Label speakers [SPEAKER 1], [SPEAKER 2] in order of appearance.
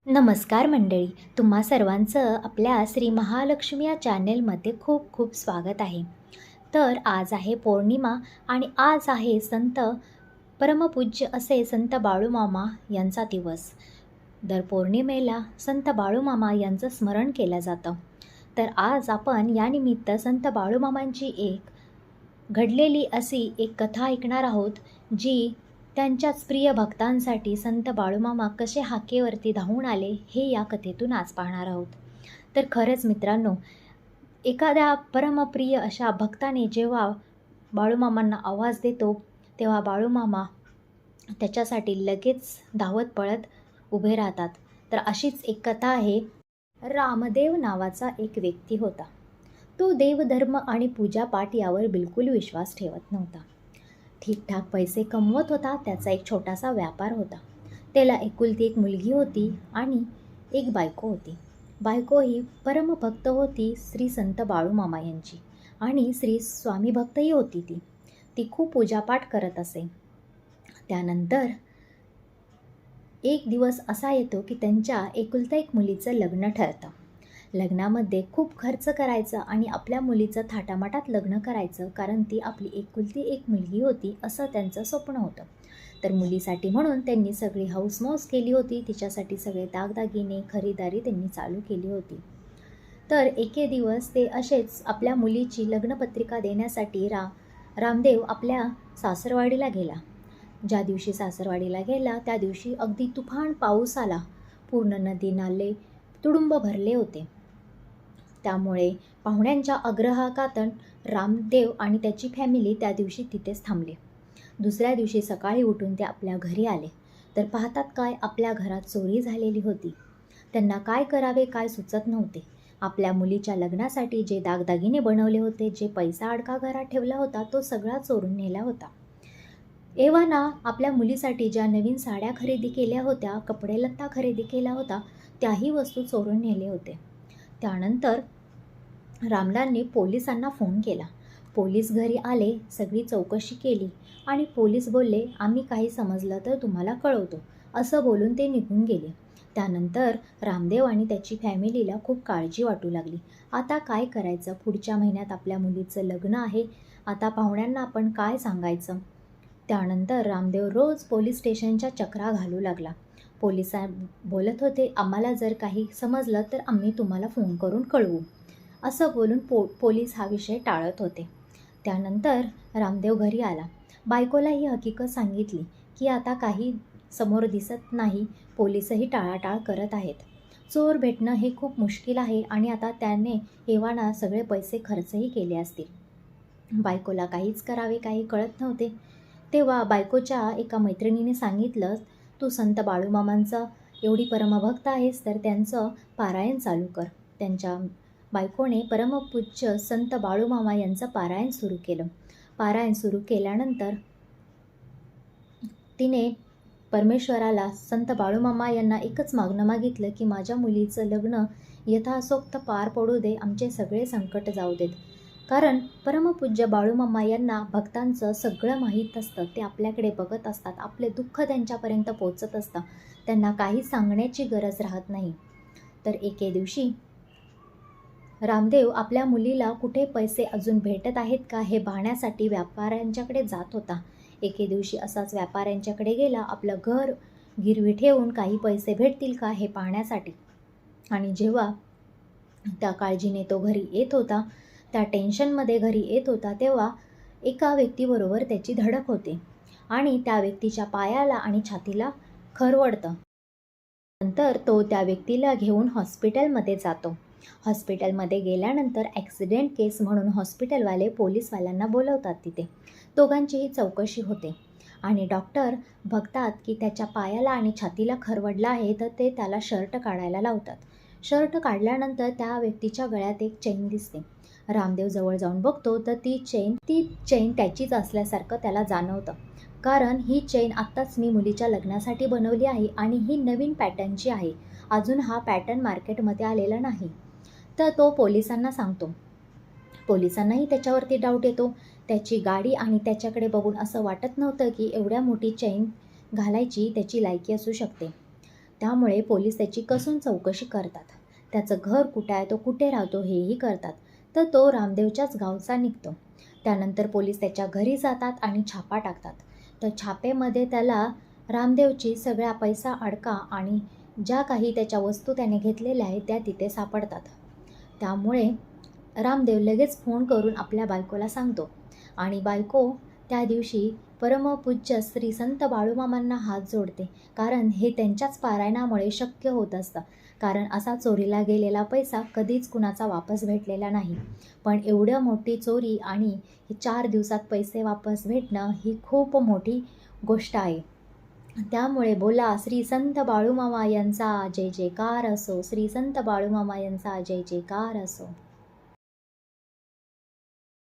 [SPEAKER 1] नमस्कार मंडळी, तुम्हा सर्वांचं आपल्या श्री महालक्ष्मी या चॅनेलमध्ये खूप खूप स्वागत आहे. तर आज आहे पौर्णिमा आणि आज आहे संत परमपूज्य असे संत बाळूमामा यांचा दिवस. दर पौर्णिमेला संत बाळूमामा यांचं स्मरण केलं जातं. तर आज आपण यानिमित्त संत बाळूमामांची एक घडलेली अशी एक कथा ऐकणार आहोत, जी त्यांच्याच प्रिय भक्तांसाठी संत बाळूमामा कसे हाकेवरती धावून आले हे या कथेतून आज पाहणार आहोत. तर खरंच मित्रांनो, एखाद्या परमप्रिय अशा भक्ताने जेव्हा बाळूमामांना आवाज देतो, तेव्हा बाळूमामा त्याच्यासाठी लगेच धावत पळत उभे राहतात. तर अशीच एक कथा आहे. रामदेव नावाचा एक व्यक्ती होता. तो देवधर्म आणि पूजापाठ यावर बिलकुल विश्वास ठेवत नव्हता. ठीकठाक पैसे कमवत होता. त्याचा एक छोटासा व्यापार होता. त्याला एकुलती एक मुलगी होती आणि एक बायको होती. बायको ही परमभक्त होती श्री संत बाळूमामा यांची आणि श्री स्वामी भक्तही होती. ती खूप पूजापाठ करत असे. त्यानंतर एक दिवस असा येतो की त्यांच्या एकुलता एक मुलीचं लग्न ठरतं. लग्नामध्ये खूप खर्च करायचा आणि आपल्या मुलीचं थाटामाटात लग्न करायचं, कारण ती आपली एकुलती एक मुलगी होती असं त्यांचं स्वप्न होतं. तर मुलीसाठी म्हणून त्यांनी सगळी हौसमौस केली होती. तिच्यासाठी सगळे दागदागिने खरीदारी त्यांनी चालू केली होती. तर एके दिवस ते असेच आपल्या मुलीची लग्नपत्रिका देण्यासाठी रामदेव आपल्या सासरवाडीला गेला. ज्या दिवशी सासरवाडीला गेला त्या दिवशी अगदी तुफान पाऊस आला. पूर्ण नदी नाले तुडुंब भरले होते. त्यामुळे पाहुण्यांच्या आग्रहाखातर रामदेव आणि त्याची फॅमिली त्या दिवशी तिथेच थांबले. दुसऱ्या दिवशी सकाळी उठून ते आपल्या घरी आले. तर पाहतात काय, आपल्या घरात चोरी झालेली होती. त्यांना काय करावे काय सुचत नव्हते. आपल्या मुलीच्या लग्नासाठी जे दागदागिने बनवले होते, जे पैसा अडका घरात ठेवला होता, तो सगळा चोरून नेला होता. एव्हाना आपल्या मुलीसाठी ज्या नवीन साड्या खरेदी केल्या होत्या, कपडे लत्ता खरेदी केला होता, त्याही वस्तू चोरून नेले होते. त्यानंतर रामलालने पोलिसांना फोन केला. पोलीस घरी आले, सगळी चौकशी केली आणि पोलीस बोलले, आम्ही काही समजलं तर तुम्हाला कळवतो, असं बोलून ते निघून गेले. त्यानंतर रामदेव आणि त्याची फॅमिलीला खूप काळजी वाटू लागली. आता काय करायचं? पुढच्या महिन्यात आपल्या मुलीचं लग्न आहे. आता पाहुण्यांना आपण काय सांगायचं? त्यानंतर रामदेव रोज पोलीस स्टेशनच्या चक्रा घालू लागला. पोलिसां बोलत होते, आम्हाला जर काही समजलं तर आम्ही तुम्हाला फोन करून कळवू, असं बोलून पोलीस हा विषय टाळत होते. त्यानंतर रामदेव घरी आला. बायकोला ही हकीकत सांगितली की आता काही समोर दिसत नाही, पोलीसही टाळाटाळ करत आहेत. चोर भेटणं हे खूप मुश्किल आहे आणि आता त्याने एव्हाना सगळे पैसे खर्चही केले असतील. बायकोला काहीच करावे काही कळत नव्हते. तेव्हा बायकोच्या एका मैत्रिणीने सांगितलं, तू संत बाळूमामांचा एवढी परमभक्त आहेस तर त्यांचं पारायण चालू कर. त्यांच्या बायकोने परमपूज्य संत बाळूमामा यांचं पारायण सुरू केलं. पारायण सुरू केल्यानंतर तिने परमेश्वराला संत बाळूमामा यांना एकच मागणं मागितलं की माझ्या मुलीचं लग्न यथासोक्त पार पडू दे, आमचे सगळे संकट जाऊ देत. कारण परमपूज्य बाळूमामा यांना भक्तांचं सगळं माहीत असतं. ते आपल्याकडे बघत असतात, आपले दुःख त्यांच्यापर्यंत पोचत असतं, त्यांना काही सांगण्याची गरज राहत नाही. तर एके दिवशी रामदेव आपल्या मुलीला कुठे पैसे अजून भेटत आहेत का हे पाहण्यासाठी व्यापाऱ्यांच्याकडे जात होता. एके दिवशी असाच व्यापाऱ्यांच्याकडे गेला, आपलं घर गिरवी ठेवून काही पैसे भेटतील का हे पाहण्यासाठी. आणि जेव्हा त्या काळजीने तो घरी येत होता, त्या टेन्शनमध्ये घरी येत होता, तेव्हा एका व्यक्तीबरोबर त्याची धडक होते आणि त्या व्यक्तीच्या पायाला आणि छातीला खरवडतं. नंतर तो त्या व्यक्तीला घेऊन हॉस्पिटलमध्ये जातो. हॉस्पिटलमध्ये गेल्यानंतर ॲक्सिडेंट केस म्हणून हॉस्पिटलवाले पोलीसवाल्यांना बोलवतात. तिथे दोघांचीही चौकशी होते आणि डॉक्टर बघतात की त्याच्या पायाला आणि छातीला खरवडला आहे, तर ते त्याला शर्ट काढायला लावतात. शर्ट काढल्यानंतर त्या व्यक्तीच्या गळ्यात एक चेन दिसते. रामदेव जवळ जाऊन बघतो तर ती चेन त्याचीच असल्यासारखं त्याला जाणवतं. कारण ही चेन आत्ताच मी मुलीच्या लग्नासाठी बनवली आहे आणि ही नवीन पॅटर्नची आहे. अजून हा पॅटर्न मार्केटमध्ये आलेला नाही. तर तो पोलिसांना सांगतो. पोलिसांनाही त्याच्यावरती डाऊट येतो. त्याची गाडी आणि त्याच्याकडे बघून असं वाटत नव्हतं की एवढ्या मोठी चेन घालायची त्याची लायकी असू शकते. त्यामुळे पोलीस त्याची कसून चौकशी करतात. त्याचं घर कुठे आहे, तो कुठे राहतो हेही करतात. तर तो रामदेवच्याच गावचा निघतो. त्यानंतर पोलीस त्याच्या घरी जातात आणि छापा टाकतात. तर छापेमध्ये त्याला रामदेवची सगळा पैसा, अडका आणि ज्या काही त्याच्या वस्तू त्याने घेतलेल्या आहेत त्या तिथे सापडतात. त्यामुळे रामदेव लगेच फोन करून आपल्या बायकोला सांगतो आणि बायको त्या दिवशी परमपूज्य श्री संत बाळूमामांना हात जोडते, कारण हे त्यांच्याच पारायणामुळे शक्य होत असतं. कारण असा चोरीला गेलेला पैसा कधीच कुणाचा वापस भेटलेला नाही. पण एवढं मोठी चोरी आणि 4 दिवसात पैसे वापस भेटणं ही खूप मोठी गोष्ट आहे. त्यामुळे बोला श्री संत बाळूमामा यांचा जय जयकार असो, श्री संत बाळूमामा यांचा जय जयकार असो.